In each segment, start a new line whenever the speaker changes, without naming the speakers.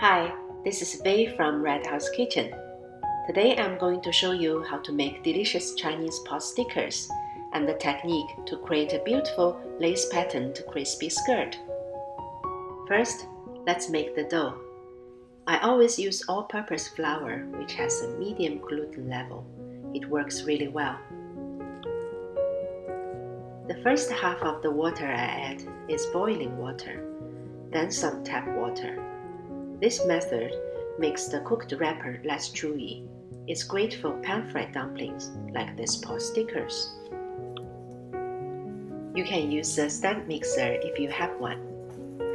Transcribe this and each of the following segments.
Hi, this is Vei from Red House Kitchen. Today I'm going to show you how to make delicious Chinese pot stickers and the technique to create a beautiful lace patterned crispy skirt. First, let's make the dough. I always use all-purpose flour which has a medium gluten level. It works really well. The first half of the water I add is boiling water, then some tap water. This method makes the cooked wrapper less chewy. It's great for pan-fried dumplings like these pot stickers. You can use a stand mixer if you have one.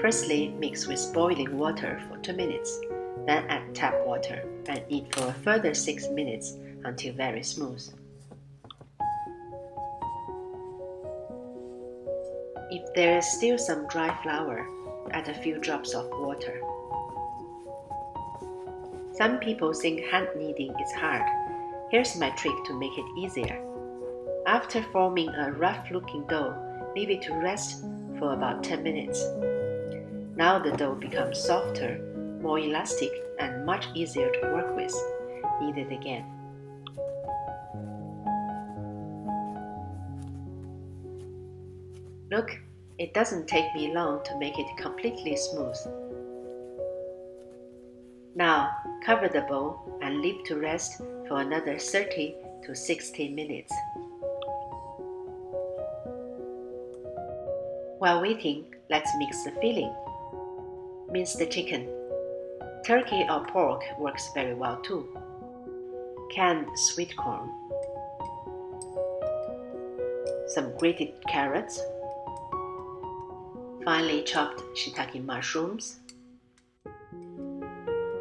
Firstly, mix with boiling water for 2 minutes, then add tap water and knead for a further 6 minutes until very smooth. If there is still some dry flour, add a few drops of water. Some people think hand kneading is hard. Here's my trick to make it easier. After forming a rough-looking dough, leave it to rest for about 10 minutes. Now the dough becomes softer, more elastic, and much easier to work with. Knead it again. Look, it doesn't take me long to make it completely smooth. Now, cover the bowl and leave to rest for another 30 to 60 minutes. While waiting, let's mix the filling. Mince the chicken. Turkey or pork works very well too. Canned sweet corn. Some grated carrots. Finely chopped shiitake mushrooms.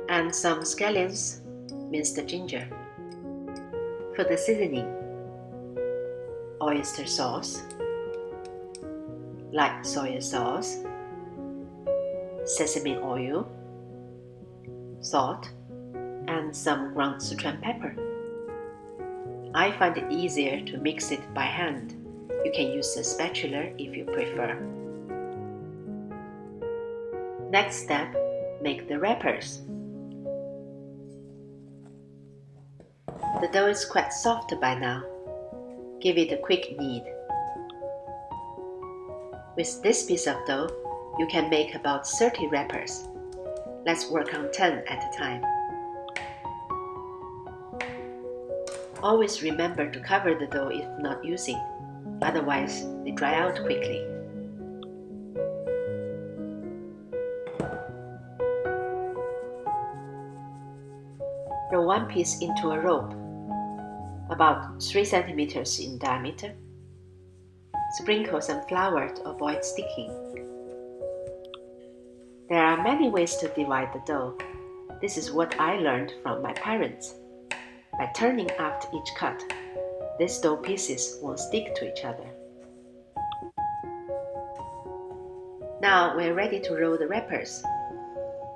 And some scallions, minced ginger. For the seasoning, oyster sauce, light soy sauce, sesame oil, salt, and some ground Sichuan pepper. I find it easier to mix it by hand. You can use a spatula if you prefer. Next step, make the wrappers. The dough is quite soft by now. Give it a quick knead. With this piece of dough, you can make about 30 wrappers. Let's work on 10 at a time. Always remember to cover the dough if not using, otherwise they dry out quickly. Roll one piece into a rope, about 3 centimeters in diameter. Sprinkle some flour to avoid sticking. There are many ways to divide the dough. This is what I learned from my parents. By turning after each cut, these dough pieces won't stick to each other. Now we're ready to roll the wrappers.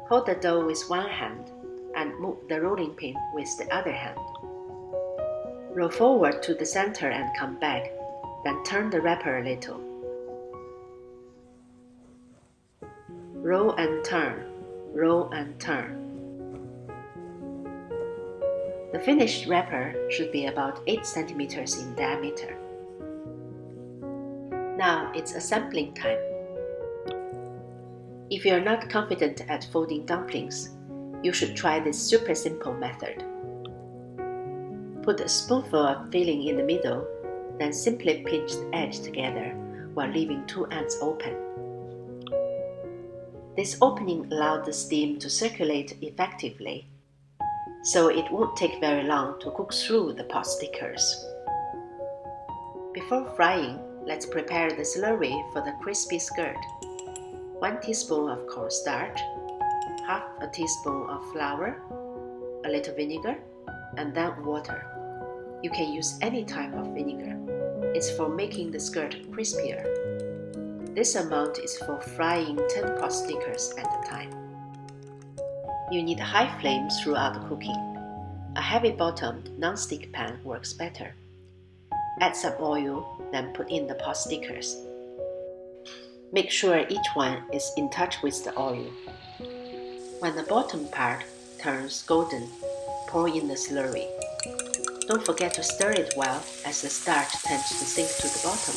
Hold the dough with one hand and move the rolling pin with the other hand. Roll forward to the center and come back, then turn the wrapper a little. Roll and turn, roll and turn. The finished wrapper should be about 8 centimeters in diameter. Now it's assembling time. If you're not confident at folding dumplings, you should try this super simple method. Put a spoonful of filling in the middle, then simply pinch the edge together while leaving 2 ends open. This opening allows the steam to circulate effectively, so it won't take very long to cook through the pot stickers. Before frying, let's prepare the slurry for the crispy skirt. 1 teaspoon of cornstarch, half a teaspoon of flour, a little vinegar, and then water. You can use any type of vinegar. It's for making the skirt crispier. This amount is for frying 10 pot stickers at a time. You need high flame throughout cooking. A heavy-bottomed non-stick pan works better. Add some oil, then put in the pot stickers. Make sure each one is in touch with the oil. When the bottom part turns golden, pour in the slurry. Don't forget to stir it well, as the starch tends to sink to the bottom.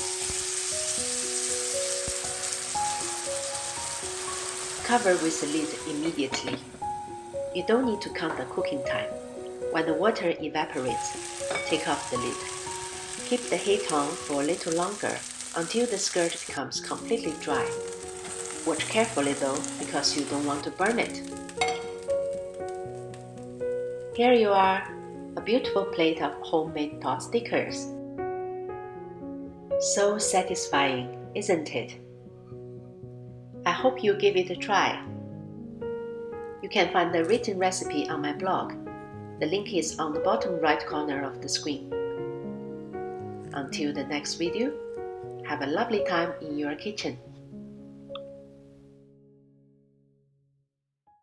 Cover with the lid immediately. You don't need to count the cooking time. When the water evaporates, take off the lid. Keep the heat on for a little longer until the skirt becomes completely dry. Watch carefully though, because you don't want to burn it. Here you are, a beautiful plate of homemade pot stickers. So satisfying, isn't it? I hope you give it a try. You can find the written recipe on my blog. The link is on the bottom right corner of the screen. Until the next video, have a lovely time in your kitchen.